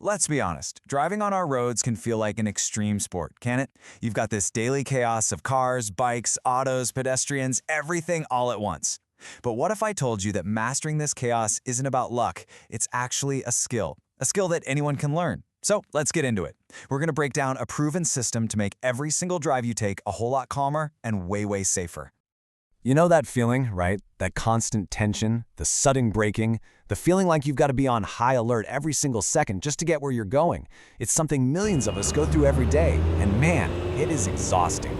Let's be honest, driving on our roads can feel like an extreme sport, can it? You've got this daily chaos of cars, bikes, autos, pedestrians, everything all at once. But what if I told you that mastering this chaos isn't about luck, it's actually a skill that anyone can learn? So let's get into it. We're going to break down a proven system to make every single drive you take a whole lot calmer and way safer. You know that feeling, right? That constant tension, the sudden braking, the feeling like you've got to be on high alert every single second just to get where you're going. It's something millions of us go through every day, and man, it is exhausting.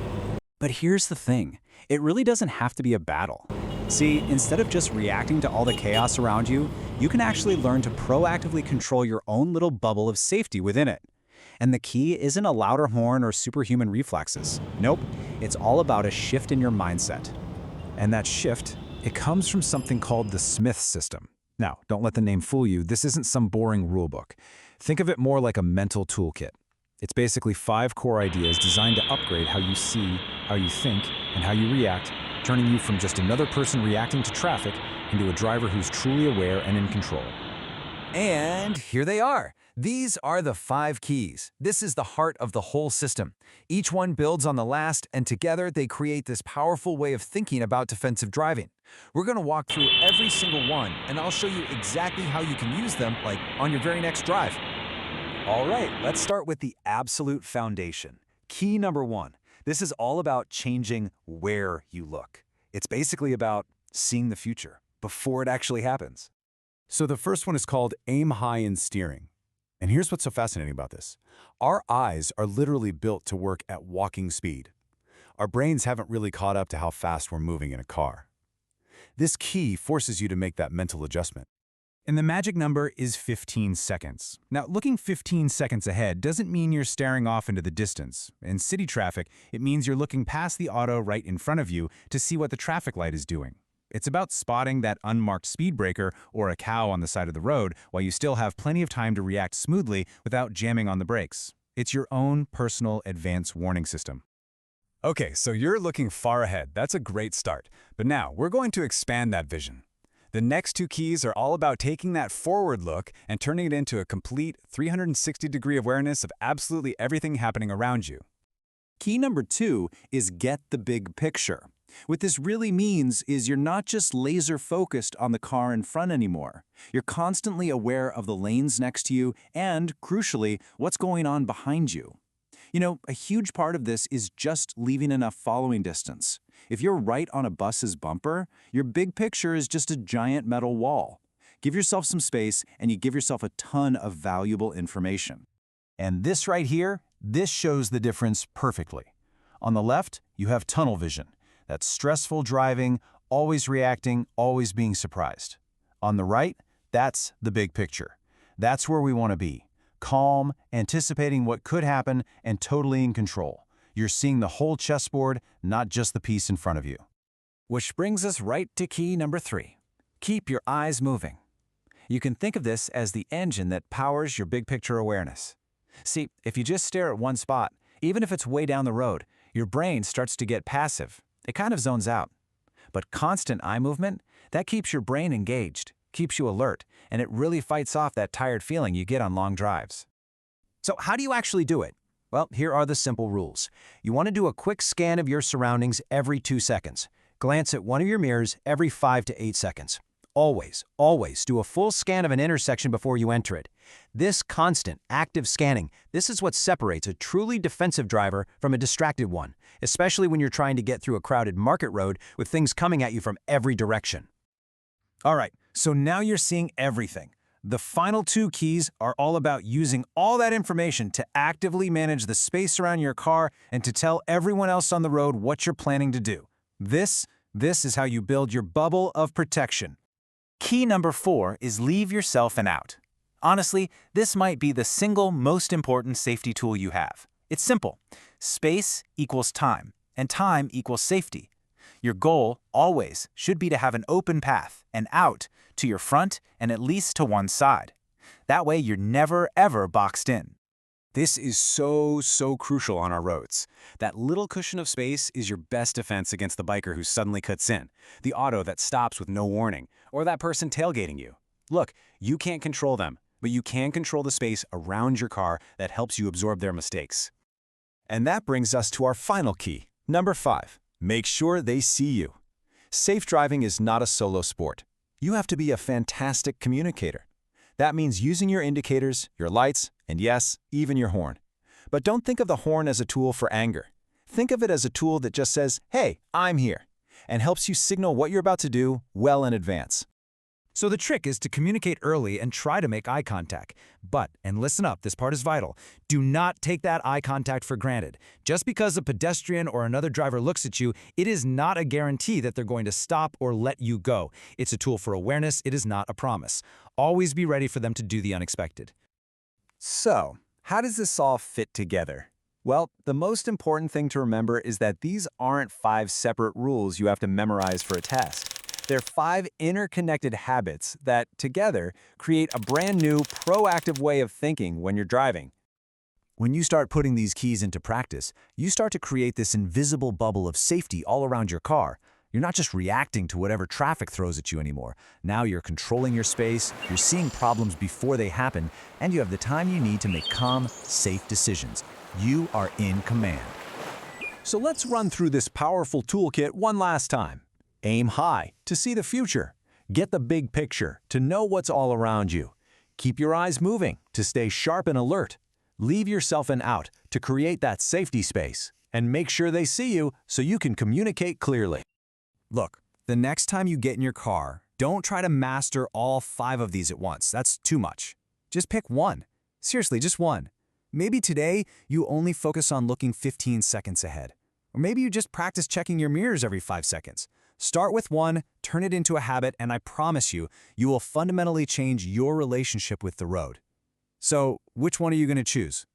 But here's the thing, it really doesn't have to be a battle. See, instead of just reacting to all the chaos around you, you can actually learn to proactively control your own little bubble of safety within it. And the key isn't a louder horn or superhuman reflexes. Nope, it's all about a shift in your mindset. And that shift, it comes from something called the Smith system. Now, don't let the name fool you. This isn't some boring rulebook. Think of it more like a mental toolkit. It's basically 5 core ideas designed to upgrade how you see, how you think, and how you react, turning you from just another person reacting to traffic into a driver who's truly aware and in control. And here they are. These are the 5 keys. This is the heart of the whole system. Each one builds on the last, and together they create this powerful way of thinking about defensive driving. We're going to walk through every single one, and I'll show you exactly how you can use them, like on your very next drive. All right, let's start with the absolute foundation. Key number 1. This is all about changing where you look. It's basically about seeing the future before it actually happens. So the first one is called aim high in steering. And here's what's so fascinating about this. Our eyes are literally built to work at walking speed. Our brains haven't really caught up to how fast we're moving in a car. This key forces you to make that mental adjustment. And the magic number is 15 seconds. Now, looking 15 seconds ahead doesn't mean you're staring off into the distance. In city traffic, it means you're looking past the auto right in front of you to see what the traffic light is doing. It's about spotting that unmarked speed breaker or a cow on the side of the road while you still have plenty of time to react smoothly without jamming on the brakes. It's your own personal advanced warning system. Okay, so you're looking far ahead. That's a great start. But now, we're going to expand that vision. The next 2 keys are all about taking that forward look and turning it into a complete 360-degree awareness of absolutely everything happening around you. Key number 2 is get the big picture. What this really means is you're not just laser focused on the car in front anymore. You're constantly aware of the lanes next to you and, crucially, what's going on behind you. You know, a huge part of this is just leaving enough following distance. If you're right on a bus's bumper, your big picture is just a giant metal wall. Give yourself some space and you give yourself a ton of valuable information. And this right here, this shows the difference perfectly. On the left, you have tunnel vision. That's stressful driving, always reacting, always being surprised. On the right, that's the big picture. That's where we want to be. Calm, anticipating what could happen, and totally in control. You're seeing the whole chessboard, not just the piece in front of you. Which brings us right to key number 3. Keep your eyes moving. You can think of this as the engine that powers your big picture awareness. See, if you just stare at one spot, even if it's way down the road, your brain starts to get passive. It kind of zones out. But constant eye movement, that keeps your brain engaged, keeps you alert, and it really fights off that tired feeling you get on long drives. So how do you actually do it? Well, here are the simple rules. You want to do a quick scan of your surroundings every 2 seconds. Glance at one of your mirrors every 5 to 8 seconds. Always do a full scan of an intersection before you enter it. This constant, active scanning, this is what separates a truly defensive driver from a distracted one, especially when you're trying to get through a crowded market road with things coming at you from every direction. All right, so now you're seeing everything. The final 2 keys are all about using all that information to actively manage the space around your car and to tell everyone else on the road what you're planning to do. This is how you build your bubble of protection. Key number 4 is leave yourself an out. Honestly, this might be the single most important safety tool you have. It's simple. Space equals time, and time equals safety. Your goal, always, should be to have an open path, an out, to your front and at least to one side. That way you're never, ever boxed in. This is so crucial on our roads. That little cushion of space is your best defense against the biker who suddenly cuts in, the auto that stops with no warning, or that person tailgating you. Look, you can't control them, but you can control the space around your car that helps you absorb their mistakes. And that brings us to our final key. Number 5, make sure they see you. Safe driving is not a solo sport. You have to be a fantastic communicator. That means using your indicators, your lights, and yes, even your horn. But don't think of the horn as a tool for anger. Think of it as a tool that just says, "Hey, I'm here," and helps you signal what you're about to do well in advance. So the trick is to communicate early and try to make eye contact. But, and listen up, this part is vital, do not take that eye contact for granted. Just because a pedestrian or another driver looks at you, it is not a guarantee that they're going to stop or let you go. It's a tool for awareness, it is not a promise. Always be ready for them to do the unexpected. So, how does this all fit together? Well, the most important thing to remember is that these aren't 5 separate rules you have to memorize for a test. They're 5 interconnected habits that, together, create a brand new, proactive way of thinking when you're driving. When you start putting these keys into practice, you start to create this invisible bubble of safety all around your car. You're not just reacting to whatever traffic throws at you anymore. Now you're controlling your space, you're seeing problems before they happen, and you have the time you need to make calm, safe decisions. You are in command. So let's run through this powerful toolkit one last time. Aim high to see the future. Get the big picture to know what's all around you. Keep your eyes moving to stay sharp and alert. Leave yourself an out to create that safety space. And make sure they see you so you can communicate clearly. Look, the next time you get in your car, don't try to master all 5 of these at once. That's too much. Just pick one. Seriously, just one. Maybe today you only focus on looking 15 seconds ahead. Or maybe you just practice checking your mirrors every 5 seconds. Start with one, turn it into a habit, and I promise you, you will fundamentally change your relationship with the road. So, which one are you going to choose?